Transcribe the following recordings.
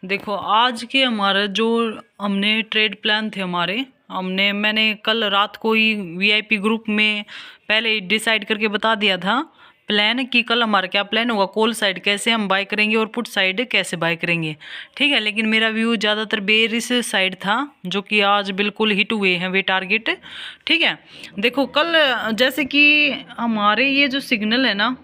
देखो आज के हमारा जो हमने ट्रेड प्लान थे मैंने कल रात को ही वीआईपी ग्रुप में पहले डिसाइड करके बता दिया था प्लान कि कल हमारा क्या प्लान होगा। कॉल साइड कैसे हम बाय करेंगे और पुट साइड कैसे बाय करेंगे, ठीक है। लेकिन मेरा व्यू ज़्यादातर बेरिश साइड था, जो कि आज बिल्कुल हिट हुए हैं वे टारगेट, ठीक है। देखो कल जैसे कि हमारे ये जो सिग्नल है ना,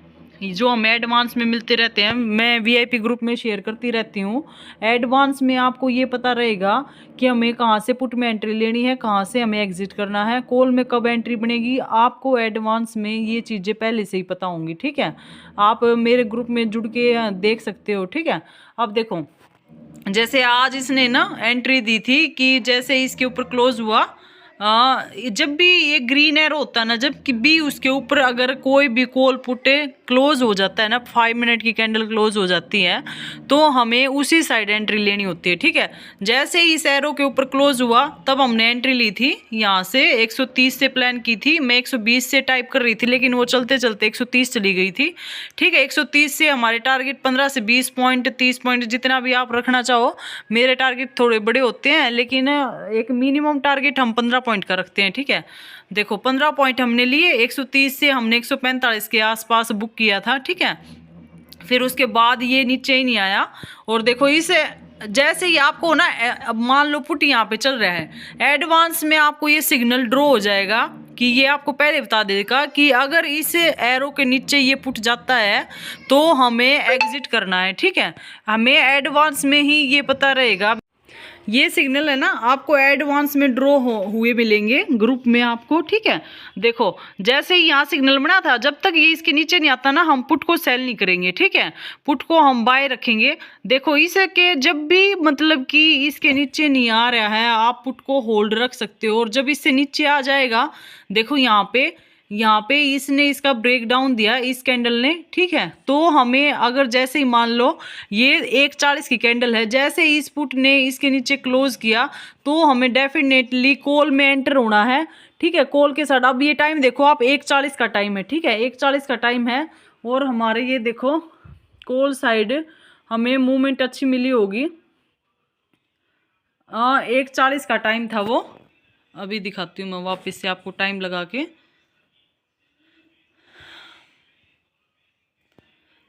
जो हमें एडवांस में मिलते रहते हैं, मैं वीआईपी ग्रुप में शेयर करती रहती हूँ। एडवांस में आपको ये पता रहेगा कि हमें कहाँ से पुट में एंट्री लेनी है, कहाँ से हमें एग्जिट करना है, कॉल में कब एंट्री बनेगी, आपको एडवांस में ये चीज़ें पहले से ही पता होंगी, ठीक है। आप मेरे ग्रुप में जुड़ के देख सकते हो, ठीक है। अब देखो जैसे आज इसने ना एंट्री दी थी कि जैसे इसके ऊपर क्लोज हुआ, जब भी ये ग्रीन एरो होता है ना, जब कि भी उसके ऊपर अगर कोई भी कॉल पुट क्लोज हो जाता है ना, 5 मिनट की कैंडल क्लोज हो जाती है, तो हमें उसी साइड एंट्री लेनी होती है, ठीक है। जैसे ही इस एरो के ऊपर क्लोज हुआ तब हमने एंट्री ली थी यहाँ से 130 से प्लान की थी। मैं 120 से टाइप कर रही थी, लेकिन वो चलते चलते 130 चली गई थी, ठीक है। 130 से हमारे टारगेट 15 से 20 पॉइंट 30 पॉइंट जितना भी आप रखना चाहो। मेरे टारगेट थोड़े बड़े होते हैं, लेकिन एक मिनिमम टारगेट हम 15 पॉइंट का रखते हैं, ठीक है। देखो 15 पॉइंट हमने लिए, 130 से हमने 145 के आसपास बुक किया था, ठीक है। फिर उसके बाद ये नीचे ही नहीं आया। और देखो इसे जैसे ही आपको ना, अब मान लो पुट यहाँ पे चल रहा है, एडवांस में आपको ये सिग्नल ड्रॉ हो जाएगा कि ये आपको पहले बता देगा कि अगर इस एरो के नीचे ये पुट जाता है तो हमें एग्जिट करना है, ठीक है। हमें एडवांस में ही ये पता रहेगा। ये सिग्नल है ना, आपको एडवांस में ड्रॉ हुए मिलेंगे ग्रुप में आपको, ठीक है। देखो जैसे ही यहाँ सिग्नल बना था, जब तक ये इसके नीचे नहीं आता ना, हम पुट को सेल नहीं करेंगे, ठीक है। पुट को हम बाय रखेंगे। देखो इसके जब भी मतलब कि इसके नीचे नहीं आ रहा है, आप पुट को होल्ड रख सकते हो। और जब इससे नीचे आ जाएगा, देखो यहाँ पे इसने इसका ब्रेक डाउन दिया इस कैंडल ने, ठीक है। तो हमें अगर जैसे ही मान लो ये 140 की कैंडल है, जैसे ही इस पुट ने इसके नीचे क्लोज किया तो हमें डेफिनेटली कॉल में एंटर होना है, ठीक है। कॉल के साथ अब ये टाइम देखो आप, 140 का टाइम है, ठीक है। 140 का टाइम है और हमारे ये देखो कॉल साइड हमें मूवमेंट अच्छी मिली होगी। 140 का टाइम था वो, अभी दिखाती हूँ मैं वापस से आपको टाइम लगा के।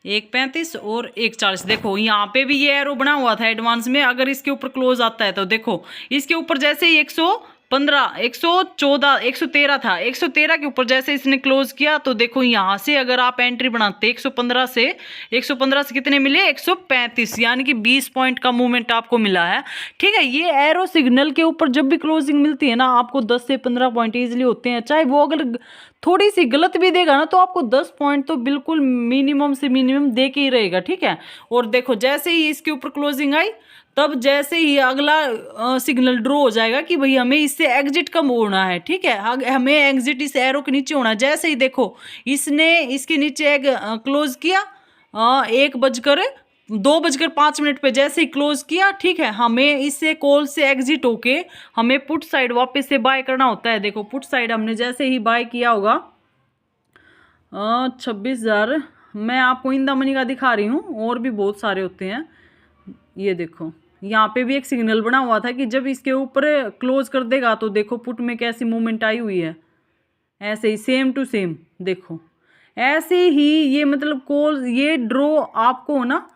1:35 और 1:40। देखो यहाँ पे भी ये एरो बना हुआ था एडवांस में, अगर इसके ऊपर क्लोज आता है तो देखो इसके ऊपर जैसे ही 115 114 113 था, 113 के ऊपर जैसे इसने क्लोज किया तो देखो यहाँ से अगर आप एंट्री बनाते 115 से कितने मिले, 135, यानी कि 20 पॉइंट का मूवमेंट आपको मिला है, ठीक है। ये एरो सिग्नल के ऊपर जब भी क्लोजिंग मिलती है ना, आपको 10 से 15 पॉइंट इजीली होते हैं। चाहे वो अगर थोड़ी सी गलत भी देगा ना, तो आपको 10 पॉइंट तो बिल्कुल मिनिमम से मिनिमम दे के ही रहेगा, ठीक है। और देखो जैसे ही इसके ऊपर क्लोजिंग आई, तब जैसे ही अगला सिग्नल ड्रॉ हो जाएगा कि भाई हमें इससे एग्जिट कब होना है, ठीक है। हमें एग्जिट इस एरो के नीचे होना है। जैसे ही देखो इसने इसके नीचे क्लोज किया 2:05 पे जैसे ही क्लोज किया, ठीक है। हमें इससे कॉल से एग्जिट होके हमें पुट साइड वापस से बाय करना होता है। देखो पुट साइड हमने जैसे ही बाय किया होगा 26,000, मैं आपको इन द मनी का दिखा रही हूँ, और भी बहुत सारे होते हैं। ये देखो यहाँ पे भी एक सिग्नल बना हुआ था कि जब इसके ऊपर क्लोज कर देगा तो देखो पुट में कैसी मूवमेंट आई हुई है। ऐसे ही सेम टू सेम देखो, ऐसे ही ये मतलब कॉल ये ड्रॉ आपको ना,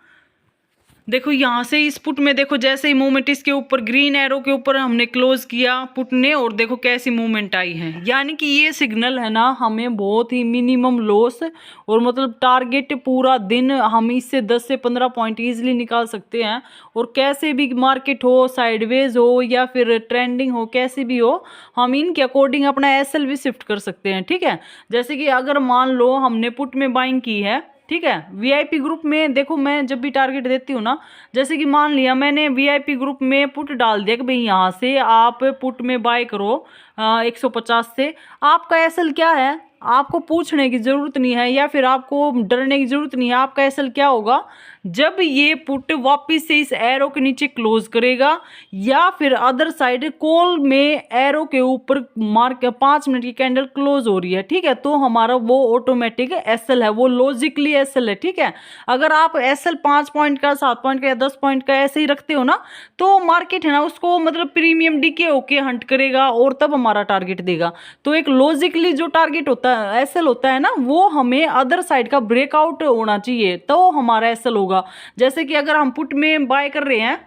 देखो यहाँ से इस पुट में देखो जैसे ही मूवमेंट इसके ऊपर ग्रीन एरो के ऊपर हमने क्लोज किया पुट ने, और देखो कैसी मूवमेंट आई है। यानी कि ये सिग्नल है ना, हमें बहुत ही मिनिमम लॉस और मतलब टारगेट पूरा दिन हम इससे 10 से 15 पॉइंट इजीली निकाल सकते हैं। और कैसे भी मार्केट हो, साइडवेज हो या फिर ट्रेंडिंग हो, कैसे भी हो, हम इनके अकॉर्डिंग अपना एसएल भी शिफ्ट कर सकते हैं, ठीक है। जैसे कि अगर मान लो हमने पुट में बाइंग की है, ठीक है, वीआईपी ग्रुप में देखो मैं जब भी टारगेट देती हूँ ना, जैसे कि मान लिया मैंने वीआईपी ग्रुप में पुट डाल दिया कि भाई यहाँ से आप पुट में बाय करो 150 से, आपका एसएल क्या है आपको पूछने की ज़रूरत नहीं है, या फिर आपको डरने की ज़रूरत नहीं है। आपका एसएल क्या होगा, जब ये पुट वापस से इस एरो के नीचे क्लोज करेगा या फिर अदर साइड कॉल में एरो के ऊपर मार्क 5 मिनट की कैंडल क्लोज हो रही है, ठीक है, तो हमारा वो ऑटोमेटिक एसएल है, वो लॉजिकली एसएल है, ठीक है। अगर आप एसएल 5 पॉइंट का, 7 पॉइंट का या 10 पॉइंट का ऐसे ही रखते हो ना, तो मार्केट है ना उसको मतलब प्रीमियम डीके होके हंट करेगा और तब हमारा टारगेट देगा। तो एक लॉजिकली जो टारगेट होता है, एसएल होता है ना, वो हमें अदर साइड का ब्रेकआउट होना चाहिए तो हमारा एसएल होगा। जैसे कि अगर हम पुट में बाय कर रहे हैं,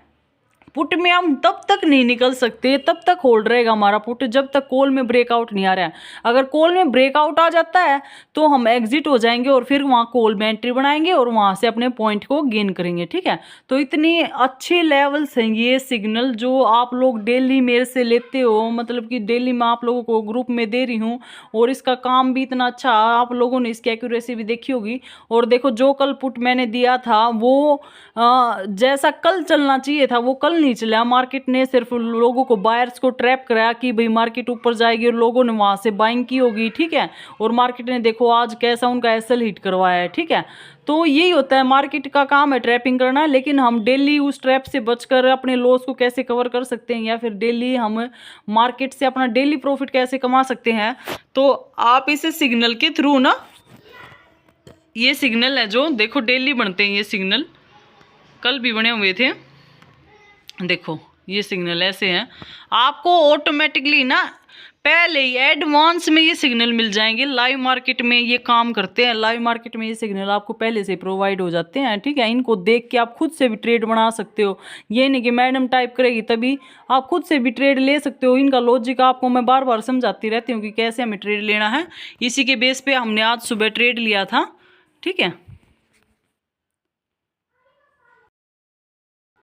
पुट में हम तब तक नहीं निकल सकते, तब तक होल्ड रहेगा हमारा पुट जब तक कॉल में ब्रेकआउट नहीं आ रहा है। अगर कॉल में ब्रेकआउट आ जाता है तो हम एग्जिट हो जाएंगे और फिर वहाँ कॉल में एंट्री बनाएंगे और वहाँ से अपने पॉइंट को गेन करेंगे, ठीक है। तो इतनी अच्छे लेवल्स हैं ये सिग्नल जो आप लोग डेली मेरे से लेते हो, मतलब कि डेली मैं आप लोगों को ग्रुप में दे रही हूँ और इसका काम भी इतना अच्छा, आप लोगों ने इसकी एक्यूरेसी भी देखी होगी। और देखो जो कल पुट मैंने दिया था वो जैसा कल चलना चाहिए था वो कल नहीं चला। मार्केट ने सिर्फ लोगों को, बायर्स को ट्रैप कराया कि भाई मार्केट ऊपर जाएगी और लोगों ने वहां से बाइंग की होगी, ठीक है। और मार्केट ने देखो आज कैसा उनका एसएल हिट करवाया है, ठीक है। तो यही होता है, मार्केट का काम है ट्रैपिंग करना, लेकिन हम डेली उस ट्रैप से बचकर अपने लॉस को कैसे कवर कर सकते हैं या फिर डेली हम मार्केट से अपना डेली प्रॉफिट कैसे कमा सकते हैं, तो आप इसे सिग्नल के थ्रू ना, ये सिग्नल है जो देखो डेली बनते हैं, ये सिग्नल कल भी बने हुए थे, देखो ये सिग्नल ऐसे हैं। आपको ऑटोमेटिकली ना पहले ही एडवांस में ये सिग्नल मिल जाएंगे। लाइव मार्केट में ये काम करते हैं, लाइव मार्केट में ये सिग्नल आपको पहले से प्रोवाइड हो जाते हैं, ठीक है। इनको देख के आप खुद से भी ट्रेड बना सकते हो, ये नहीं कि मैडम टाइप करेगी तभी, आप खुद से भी ट्रेड ले सकते हो। इनका लॉजिक आपको मैं बार बार समझाती रहती हूँ कि कैसे हमें ट्रेड लेना है। इसी के बेस पे हमने आज सुबह ट्रेड लिया था, ठीक है।